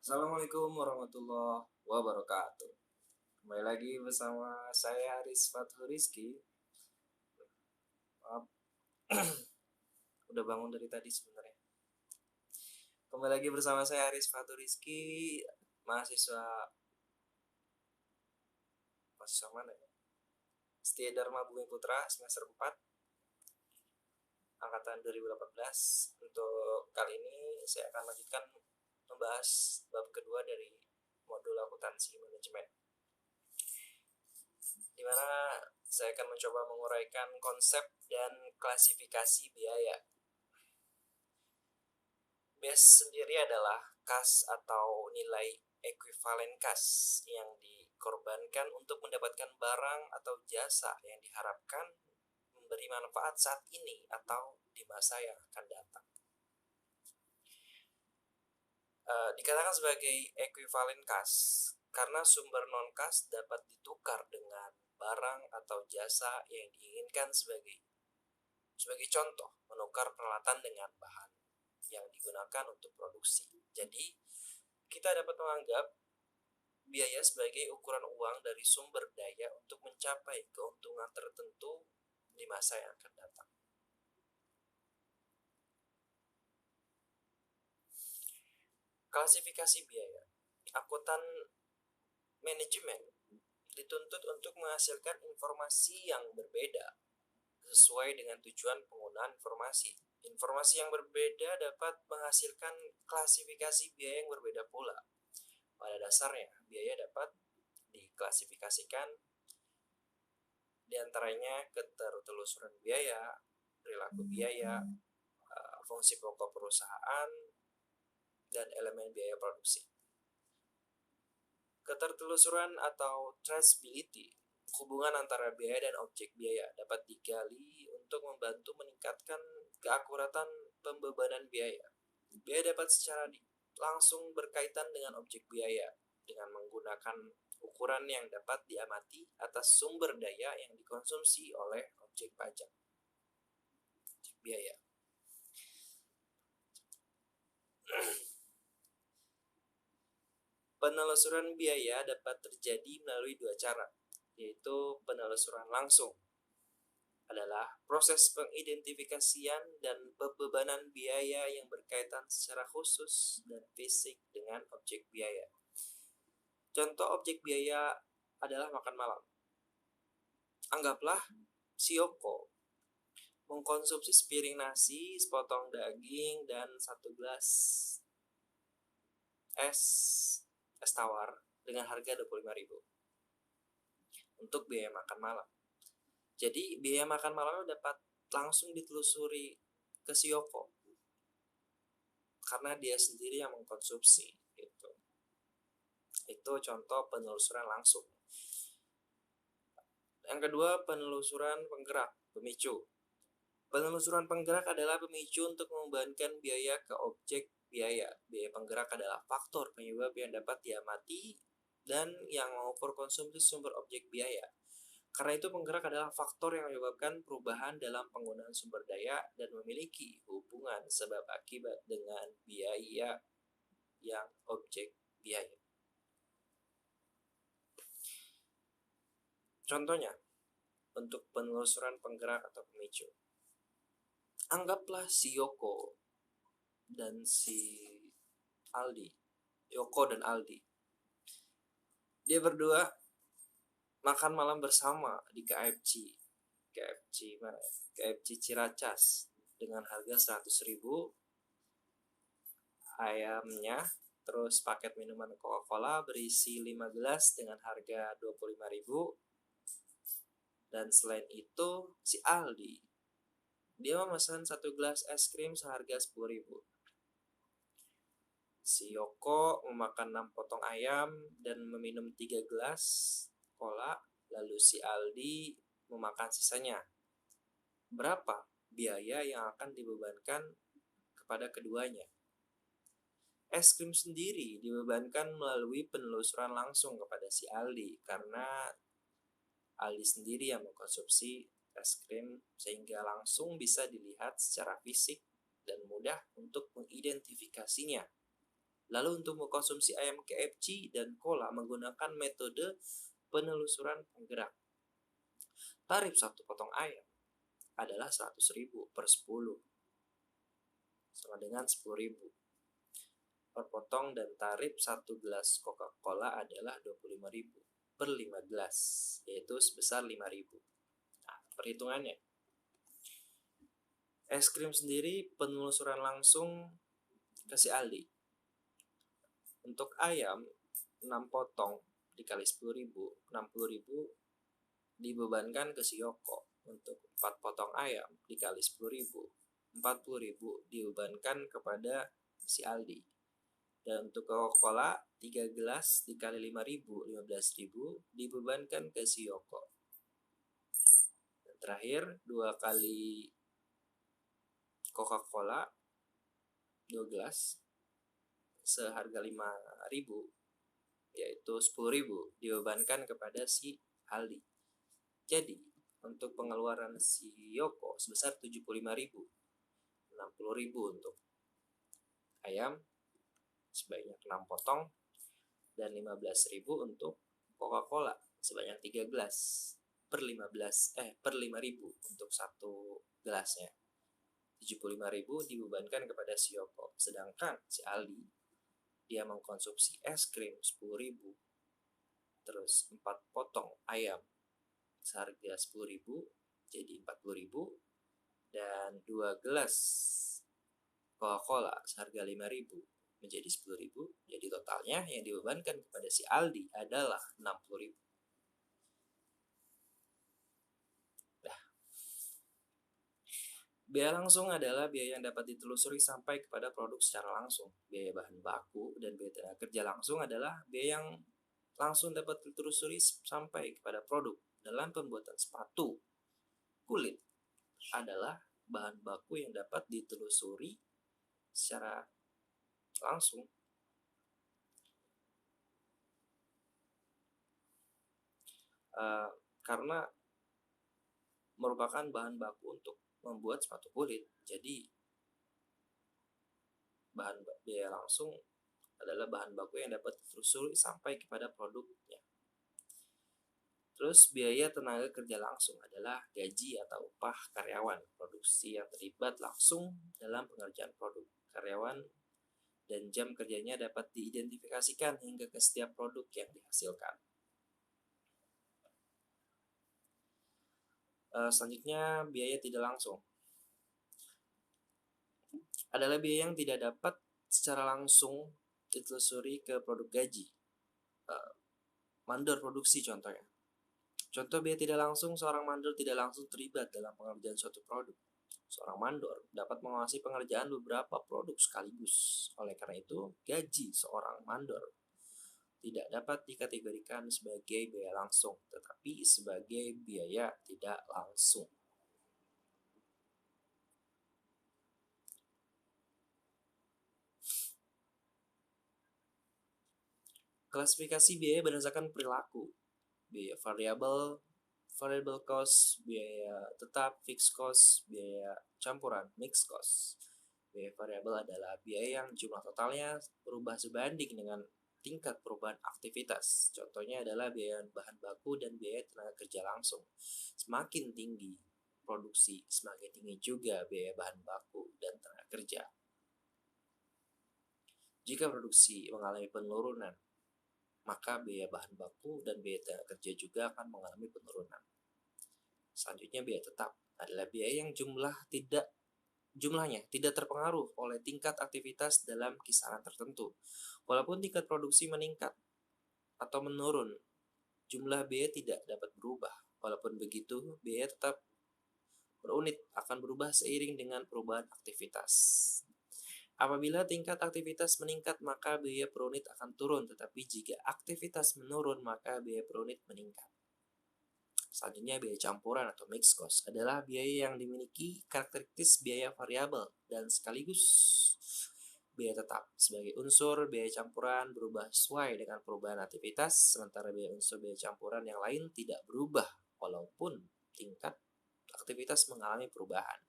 Assalamualaikum warahmatullahi wabarakatuh. Kembali lagi bersama saya Haris Fathur Rizky. Maaf, udah bangun dari tadi sebenarnya. Kembali lagi bersama saya Haris Fathur Rizky, mahasiswa mana ya? Setia Dharma Bumi Putra semester 4 angkatan 2018. Untuk kali ini saya akan lanjutkan membahas bab kedua dari modul akuntansi manajemen, di mana saya akan mencoba menguraikan konsep dan klasifikasi biaya. BES sendiri adalah kas atau nilai ekuivalen kas yang dikorbankan untuk mendapatkan barang atau jasa yang diharapkan memberi manfaat saat ini atau di masa yang akan datang. Dikatakan sebagai ekuivalen kas karena sumber non-kas dapat ditukar dengan barang atau jasa yang diinginkan. Sebagai contoh, menukar peralatan dengan bahan yang digunakan untuk produksi. Jadi, kita dapat menganggap biaya sebagai ukuran uang dari sumber daya untuk mencapai keuntungan tertentu di masa yang akan datang. Klasifikasi biaya. Akuntan manajemen dituntut untuk menghasilkan informasi yang berbeda sesuai dengan tujuan penggunaan informasi. Informasi yang berbeda dapat menghasilkan klasifikasi biaya yang berbeda pula. Pada dasarnya, biaya dapat diklasifikasikan diantaranya ketertelusuran biaya, perilaku biaya, fungsi pokok perusahaan, dan elemen biaya produksi. Ketertelusuran atau traceability, hubungan antara biaya dan objek biaya dapat digali untuk membantu meningkatkan keakuratan pembebanan biaya. Biaya dapat secara langsung berkaitan dengan objek biaya dengan menggunakan ukuran yang dapat diamati atas sumber daya yang dikonsumsi oleh objek pajak. Objek biaya. Penelusuran biaya dapat terjadi melalui dua cara, yaitu penelusuran langsung adalah proses pengidentifikasian dan pembebanan biaya yang berkaitan secara khusus dan fisik dengan objek biaya. Contoh objek biaya adalah makan malam. Anggaplah si Yoko mengkonsumsi sepiring nasi, sepotong daging, dan 1 gelas es tawar dengan harga 25.000 untuk biaya makan malam. Jadi biaya makan malamnya dapat langsung ditelusuri ke si Yoko karena dia sendiri yang mengkonsumsi gitu. Itu contoh penelusuran langsung. Yang kedua, penelusuran penggerak, pemicu. Penelusuran penggerak adalah pemicu untuk membebankan biaya ke objek biaya. Biaya penggerak adalah faktor penyebab yang dapat diamati dan yang mengukur konsumsi sumber objek biaya. Karena itu penggerak adalah faktor yang menyebabkan perubahan dalam penggunaan sumber daya dan memiliki hubungan sebab akibat dengan biaya yang objek biaya. Contohnya, untuk penelusuran penggerak atau pemicu. Anggaplah si Yoko dan si Aldi. Yoko dan Aldi. Dia berdua makan malam bersama di KFC mana? KFC Ciracas dengan harga 100.000, ayamnya, terus paket minuman Coca-Cola berisi 5 gelas dengan harga 25.000. Dan selain itu si Aldi dia memesan 1 gelas es krim seharga 10.000. Si Yoko memakan 6 potong ayam dan meminum 3 gelas cola, lalu si Aldi memakan sisanya. Berapa biaya yang akan dibebankan kepada keduanya? Es krim sendiri dibebankan melalui penelusuran langsung kepada si Aldi karena Aldi sendiri yang mengkonsumsi es krim sehingga langsung bisa dilihat secara fisik dan mudah untuk mengidentifikasinya. Lalu untuk mengkonsumsi ayam KFC dan cola menggunakan metode penelusuran penggerak. Tarif satu potong ayam adalah 100.000 per 10, sama dengan 10.000 per potong, dan tarif satu gelas Coca-Cola adalah 25.000 per 5 gelas, yaitu sebesar 5.000. Nah, perhitungannya. Es krim sendiri penelusuran langsung ke si Aldi. Untuk ayam 6 potong dikali 10.000, 60.000 dibebankan ke si Yoko. Untuk 4 potong ayam dikali 10.000, 40.000 dibebankan kepada si Aldi. Dan untuk Coca-Cola 3 gelas dikali 5.000, 15.000 dibebankan ke si Yoko. Dan terakhir 2 kali Coca-Cola 2 gelas seharga 5.000, yaitu 10.000 dibebankan kepada si Aldi. Jadi untuk pengeluaran si Yoko sebesar 75.000, 60.000 untuk ayam sebanyak 6 potong, dan 15.000 untuk Coca-Cola sebanyak 3 gelas per 5.000 untuk satu gelasnya. 75.000 dibebankan kepada si Yoko. Sedangkan si Aldi dia mengkonsumsi es krim 10.000, terus 4 potong ayam seharga 10.000 jadi 40.000, dan 2 gelas Coca-Cola seharga 5.000 menjadi 10.000. Jadi totalnya yang dibebankan kepada si Aldi adalah 60.000. Biaya langsung adalah biaya yang dapat ditelusuri sampai kepada produk secara langsung. Biaya bahan baku dan biaya tenaga kerja langsung adalah biaya yang langsung dapat ditelusuri sampai kepada produk. Dalam pembuatan sepatu kulit adalah bahan baku yang dapat ditelusuri secara langsung. Karena merupakan bahan baku untuk membuat sepatu kulit. Jadi biaya langsung adalah bahan baku yang dapat ditelusuri sampai kepada produknya. Terus biaya tenaga kerja langsung adalah gaji atau upah karyawan produksi yang terlibat langsung dalam pengerjaan produk. Karyawan dan jam kerjanya dapat diidentifikasikan hingga ke setiap produk yang dihasilkan. Selanjutnya biaya tidak langsung adalah biaya yang tidak dapat secara langsung ditelusuri ke produk gaji. Mandor produksi contohnya. Contoh biaya tidak langsung, seorang mandor tidak langsung terlibat dalam pengerjaan suatu produk. Seorang mandor dapat mengawasi pengerjaan beberapa produk sekaligus. Oleh karena itu, gaji seorang mandor tidak dapat dikategorikan sebagai biaya langsung, tetapi sebagai biaya tidak langsung. Klasifikasi biaya berdasarkan perilaku. Biaya variable cost, biaya tetap, fixed cost, biaya campuran, mixed cost. Biaya variabel adalah biaya yang jumlah totalnya berubah sebanding dengan tingkat perubahan aktivitas. Contohnya adalah biaya bahan baku dan biaya tenaga kerja langsung. Semakin tinggi produksi, semakin tinggi juga biaya bahan baku dan tenaga kerja. Jika produksi mengalami penurunan, maka biaya bahan baku dan biaya tenaga kerja juga akan mengalami penurunan. Selanjutnya biaya tetap adalah biaya yang jumlahnya tidak terpengaruh oleh tingkat aktivitas dalam kisaran tertentu. Walaupun tingkat produksi meningkat atau menurun, jumlah biaya tidak dapat berubah. Walaupun begitu, biaya tetap berunit akan berubah seiring dengan perubahan aktivitas. Apabila tingkat aktivitas meningkat, maka biaya per unit akan turun, tetapi jika aktivitas menurun, maka biaya per unit meningkat. Selanjutnya, biaya campuran atau mixed cost adalah biaya yang dimiliki karakteristik biaya variabel dan sekaligus biaya tetap. Sebagai unsur, biaya campuran berubah sesuai dengan perubahan aktivitas, sementara biaya unsur biaya campuran yang lain tidak berubah walaupun tingkat aktivitas mengalami perubahan.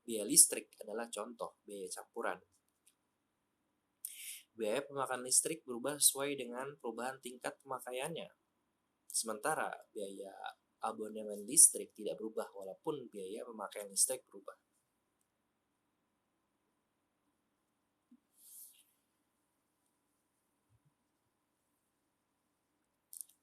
Biaya listrik adalah contoh biaya campuran. Biaya pemakaian listrik berubah sesuai dengan perubahan tingkat pemakaiannya. Sementara biaya abonemen listrik tidak berubah walaupun biaya pemakaian listrik berubah.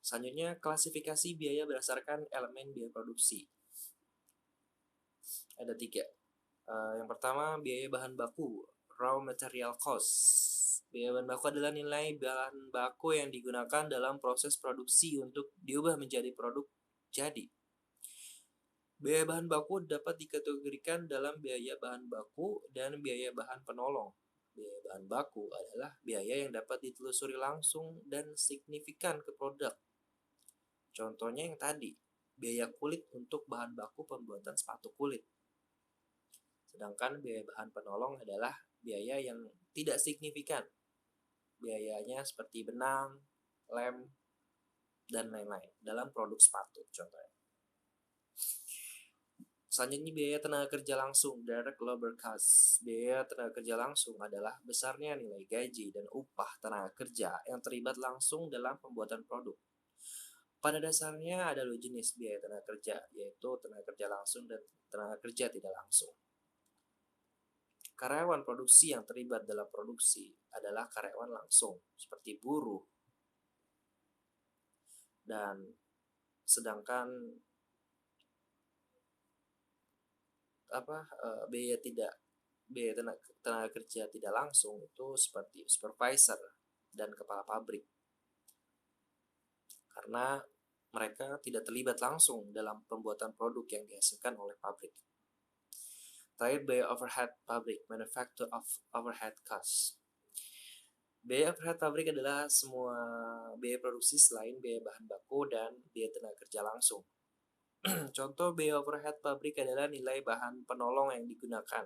Selanjutnya, klasifikasi biaya berdasarkan elemen biaya produksi. Ada 3. Yang pertama, biaya bahan baku, raw material cost. Biaya bahan baku adalah nilai bahan baku yang digunakan dalam proses produksi untuk diubah menjadi produk jadi. Biaya bahan baku dapat dikategorikan dalam biaya bahan baku dan biaya bahan penolong. Biaya bahan baku adalah biaya yang dapat ditelusuri langsung dan signifikan ke produk. Contohnya yang tadi, biaya kulit untuk bahan baku pembuatan sepatu kulit. Sedangkan biaya bahan penolong adalah biaya yang tidak signifikan. Biayanya seperti benang, lem, dan lain-lain dalam produk sepatu contohnya. Selanjutnya biaya tenaga kerja langsung, direct labor cost. Biaya tenaga kerja langsung adalah besarnya nilai gaji dan upah tenaga kerja yang terlibat langsung dalam pembuatan produk. Pada dasarnya ada 2 jenis biaya tenaga kerja, yaitu tenaga kerja langsung dan tenaga kerja tidak langsung. Karyawan produksi yang terlibat dalam produksi adalah karyawan langsung, seperti buruh. Dan sedangkan biaya tenaga kerja tidak langsung itu seperti supervisor dan kepala pabrik. Karena mereka tidak terlibat langsung dalam pembuatan produk yang dihasilkan oleh pabrik. Terakhir, biaya overhead pabrik, manufacture of overhead cost. Biaya overhead pabrik adalah semua biaya produksi selain biaya bahan baku dan biaya tenaga kerja langsung. Contoh biaya overhead pabrik adalah nilai bahan penolong yang digunakan,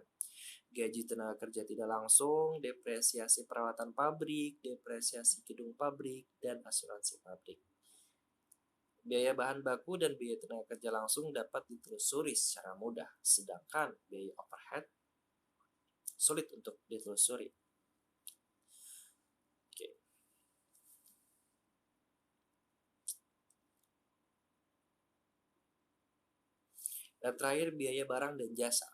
gaji tenaga kerja tidak langsung, depresiasi perawatan pabrik, depresiasi gedung pabrik, dan asuransi pabrik. Biaya bahan baku dan biaya tenaga kerja langsung dapat ditelusuri secara mudah, sedangkan biaya overhead sulit untuk ditelusuri. Oke. Dan terakhir, biaya barang dan jasa.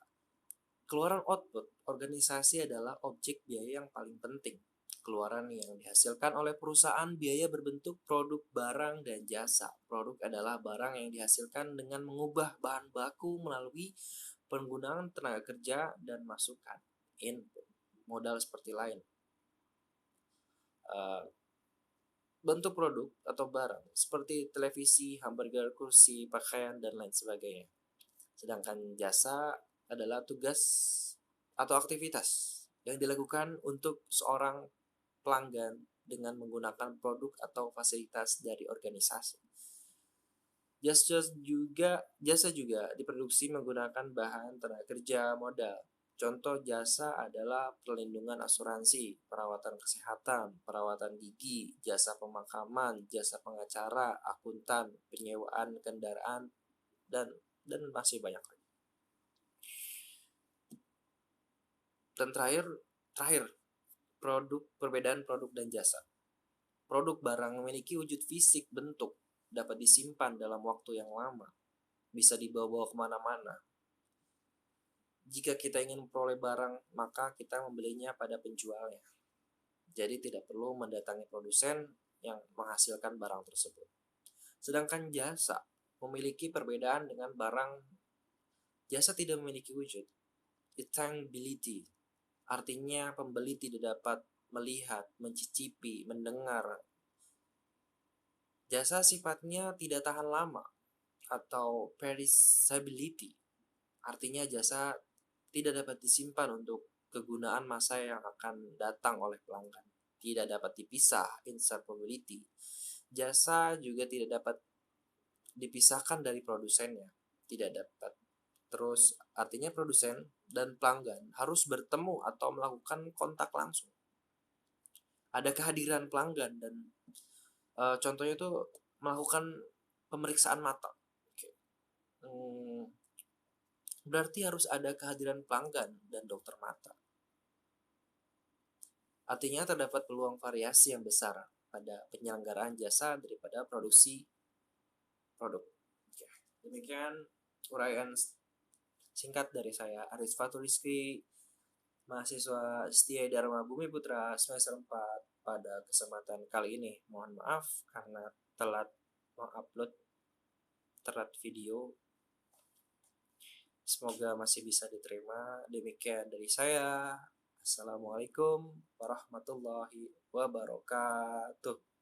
Keluaran output organisasi adalah objek biaya yang paling penting. Keluaran yang dihasilkan oleh perusahaan biaya berbentuk produk, barang, dan jasa. Produk adalah barang yang dihasilkan dengan mengubah bahan baku melalui penggunaan tenaga kerja dan masukan input modal seperti lain. Bentuk produk atau barang seperti televisi, hamburger, kursi, pakaian, dan lain sebagainya. Sedangkan jasa adalah tugas atau aktivitas yang dilakukan untuk seorang pelanggan dengan menggunakan produk atau fasilitas dari organisasi. Jasa juga diproduksi menggunakan bahan tenaga kerja modal. Contoh jasa adalah perlindungan asuransi, perawatan kesehatan, perawatan gigi, jasa pemakaman, jasa pengacara, akuntan, penyewaan kendaraan, dan masih banyak lagi. Dan terakhir perbedaan produk dan jasa. Produk barang memiliki wujud fisik bentuk, dapat disimpan dalam waktu yang lama, bisa dibawa kemana-mana. Jika kita ingin memperoleh barang, maka kita membelinya pada penjualnya. Jadi tidak perlu mendatangi produsen yang menghasilkan barang tersebut. Sedangkan jasa memiliki perbedaan dengan barang. Jasa tidak memiliki wujud, intangibility. Artinya pembeli tidak dapat melihat, mencicipi, mendengar. Jasa sifatnya tidak tahan lama atau perishability. Artinya jasa tidak dapat disimpan untuk kegunaan masa yang akan datang oleh pelanggan. Tidak dapat dipisah, inseparability. Jasa juga tidak dapat dipisahkan dari produsennya. Tidak dapat. Terus artinya produsen dan pelanggan harus bertemu atau melakukan kontak langsung. Ada kehadiran pelanggan dan contohnya itu melakukan pemeriksaan mata. Berarti harus ada kehadiran pelanggan dan dokter mata. Artinya terdapat peluang variasi yang besar pada penyelenggaraan jasa daripada produksi produk. Oke, demikian uraian singkat dari saya, Aris Fatuliski, mahasiswa setia Dharma Bumi Putra semester 4 pada kesempatan kali ini. Mohon maaf karena telat mengupload telat video. Semoga masih bisa diterima. Demikian dari saya. Assalamualaikum warahmatullahi wabarakatuh.